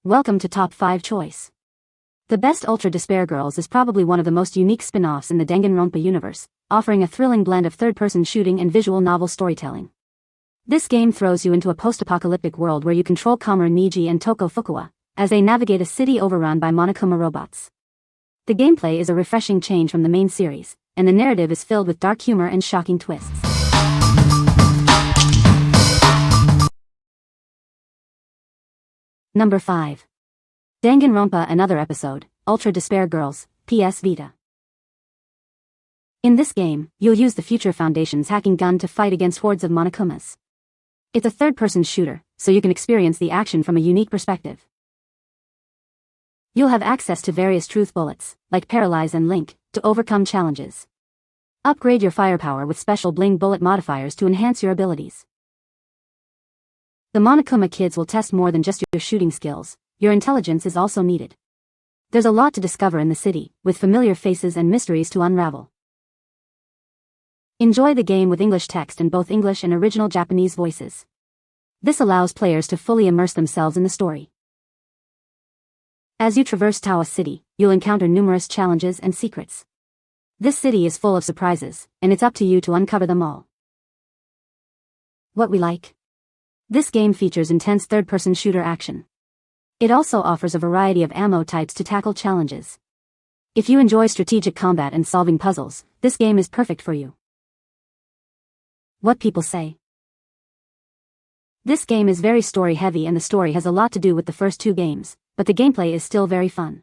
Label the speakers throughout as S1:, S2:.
S1: Welcome to Top 5 Choice. The Best Ultra Despair Girls is probably one of the most unique spin-offs in the Danganronpa universe, offering a thrilling blend of third-person shooting and visual novel storytelling. This game throws you into a post-apocalyptic world where you control Komaru Naegi and Toko Fukawa, as they navigate a city overrun by Monokuma robots. The gameplay is a refreshing change from the main series, and the narrative is filled with dark humor and shocking twists. Number 5. Danganronpa Another Episode, Ultra Despair Girls, PS Vita. In this game, you'll use the Future Foundation's hacking gun to fight against hordes of Monokumas. It's a third-person shooter, so you can experience the action from a unique perspective. You'll have access to various truth bullets, like Paralyze and Link, to overcome challenges. Upgrade your firepower with special bling bullet modifiers to enhance your abilities. The Monokuma kids will test more than just your shooting skills, your intelligence is also needed. There's a lot to discover in the city, with familiar faces and mysteries to unravel. Enjoy the game with English text in both English and original Japanese voices. This allows players to fully immerse themselves in the story. As you traverse Tawa City, you'll encounter numerous challenges and secrets. This city is full of surprises, and it's up to you to uncover them all. What we like. This game features intense third-person shooter action. It also offers a variety of ammo types to tackle challenges. If you enjoy strategic combat and solving puzzles, this game is perfect for you. What people say. This game is very story-heavy and the story has a lot to do with the first two games, but the gameplay is still very fun.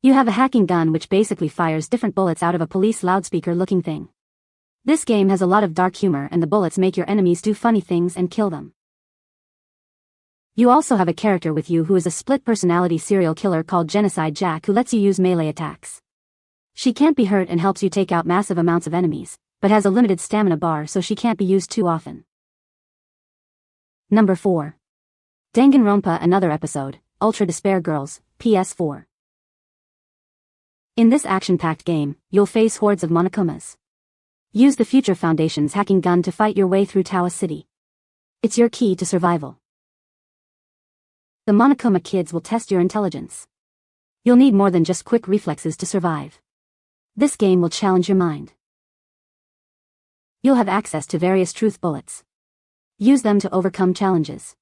S1: You have a hacking gun which basically fires different bullets out of a police loudspeaker-looking thing. This game has a lot of dark humor and the bullets make your enemies do funny things and kill them. You also have a character with you who is a split-personality serial killer called Genocide Jack who lets you use melee attacks. She can't be hurt and helps you take out massive amounts of enemies, but has a limited stamina bar so she can't be used too often. Number 4. Danganronpa Another Episode, Ultra Despair Girls, PS4. In this action-packed game, you'll face hordes of Monokumas. Use the Future Foundation's hacking gun to fight your way through Tawa City. It's your key to survival. The Monokuma kids will test your intelligence. You'll need more than just quick reflexes to survive. This game will challenge your mind. You'll have access to various truth bullets. Use them to overcome challenges.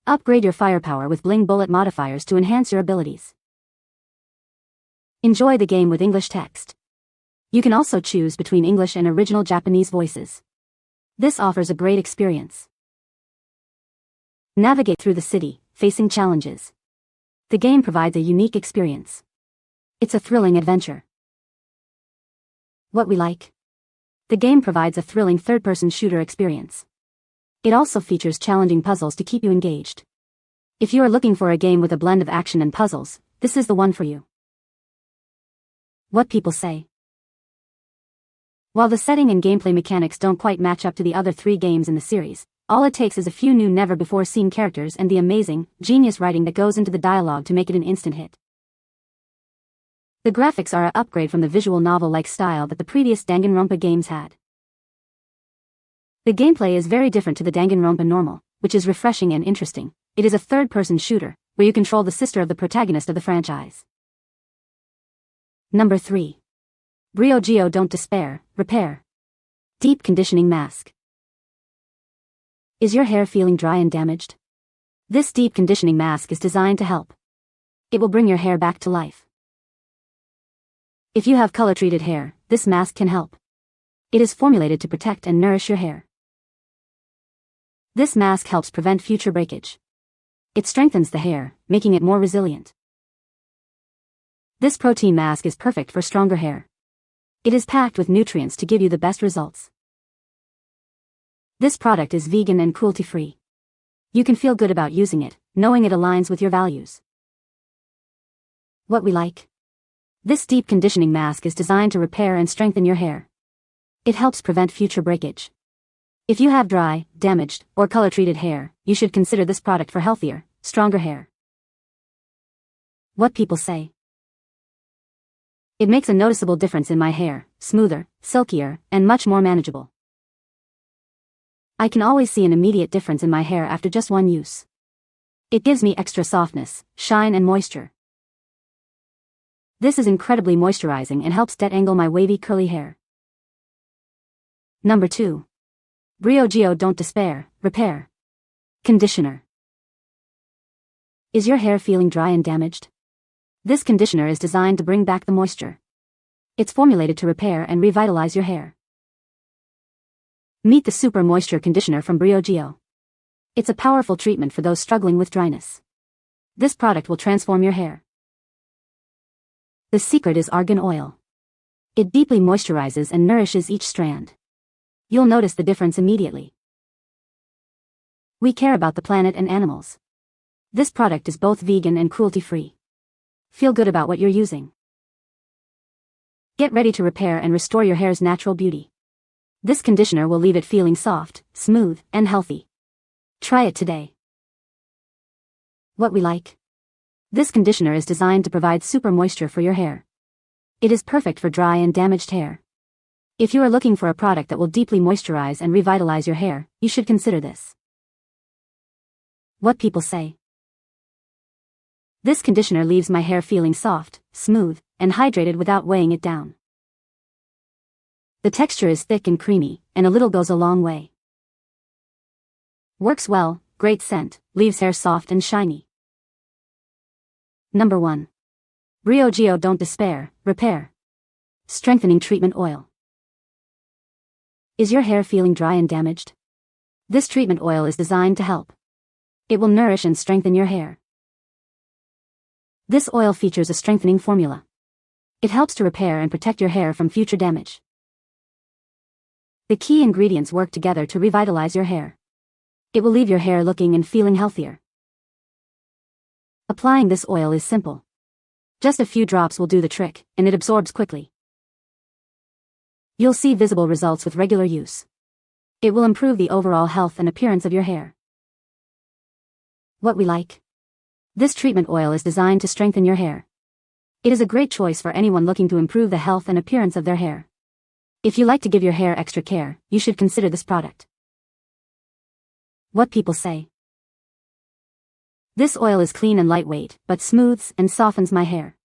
S1: Upgrade your firepower with bling bullet modifiers to enhance your abilities. Enjoy the game with English text. You can also choose between English and original Japanese voices. This offers a great experience. Navigate through the city, facing challenges. The game provides a unique experience. It's a thrilling adventure. What we like. The game provides a thrilling third-person shooter experience. It also features challenging puzzles to keep you engaged. If you are looking for a game with a blend of action and puzzles, this is the one for you. What people say. While the setting and gameplay mechanics don't quite match up to the other three games in the series, all it takes is a few new never-before-seen characters and the amazing, genius writing that goes into the dialogue to make it an instant hit. The graphics are an upgrade from the visual novel-like style that the previous Danganronpa games had. The gameplay is very different to the Danganronpa normal, which is refreshing and interesting. It is a third-person shooter, where you control the sister of the protagonist of the franchise. Number 3. Briogeo Don't Despair, Repair. Deep Conditioning Mask. Is your hair feeling dry and damaged? This deep conditioning mask is designed to help. It will bring your hair back to life. If you have color-treated hair, this mask can help. It is formulated to protect and nourish your hair. This mask helps prevent future breakage. It strengthens the hair, making it more resilient. This protein mask is perfect for stronger hair. It is packed with nutrients to give you the best results. This product is vegan and cruelty-free. You can feel good about using it, knowing it aligns with your values. What we like. This deep conditioning mask is designed to repair and strengthen your hair. It helps prevent future breakage. If you have dry, damaged, or color-treated hair, you should consider this product for healthier, stronger hair. What people say. It makes a noticeable difference in my hair, smoother, silkier, and much more manageable. I can always see an immediate difference in my hair after just one use. It gives me extra softness, shine and moisture. This is incredibly moisturizing and helps detangle my wavy curly hair. Number 2. Briogeo Don't Despair, Repair Conditioner. Is your hair feeling dry and damaged? This conditioner is designed to bring back the moisture. It's formulated to repair and revitalize your hair. Meet the Super Moisture Conditioner from Briogeo. It's a powerful treatment for those struggling with dryness. This product will transform your hair. The secret is argan oil. It deeply moisturizes and nourishes each strand. You'll notice the difference immediately. We care about the planet and animals. This product is both vegan and cruelty-free. Feel good about what you're using. Get ready to repair and restore your hair's natural beauty. This conditioner will leave it feeling soft, smooth, and healthy. Try it today. What we like. This conditioner is designed to provide super moisture for your hair. It is perfect for dry and damaged hair. If you are looking for a product that will deeply moisturize and revitalize your hair, you should consider this. What people say. This conditioner leaves my hair feeling soft, smooth, and hydrated without weighing it down. The texture is thick and creamy, and a little goes a long way. Works well, great scent, leaves hair soft and shiny. Number 1. Briogeo Don't Despair, Repair Strengthening Treatment Oil. Is your hair feeling dry and damaged? This treatment oil is designed to help. It will nourish and strengthen your hair. This oil features a strengthening formula. It helps to repair and protect your hair from future damage. The key ingredients work together to revitalize your hair. It will leave your hair looking and feeling healthier. Applying this oil is simple. Just a few drops will do the trick, and it absorbs quickly. You'll see visible results with regular use. It will improve the overall health and appearance of your hair. What we like. This treatment oil is designed to strengthen your hair. It is a great choice for anyone looking to improve the health and appearance of their hair. If you like to give your hair extra care, you should consider this product. What people say. This oil is clean and lightweight, but smooths and softens my hair.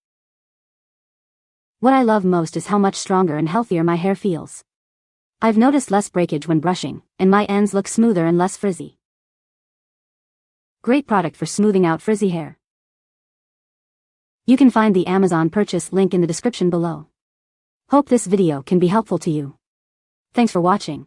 S1: What I love most is how much stronger and healthier my hair feels. I've noticed less breakage when brushing, and my ends look smoother and less frizzy. Great product for smoothing out frizzy hair. You can find the Amazon purchase link in the description below. Hope this video can be helpful to you. Thanks for watching.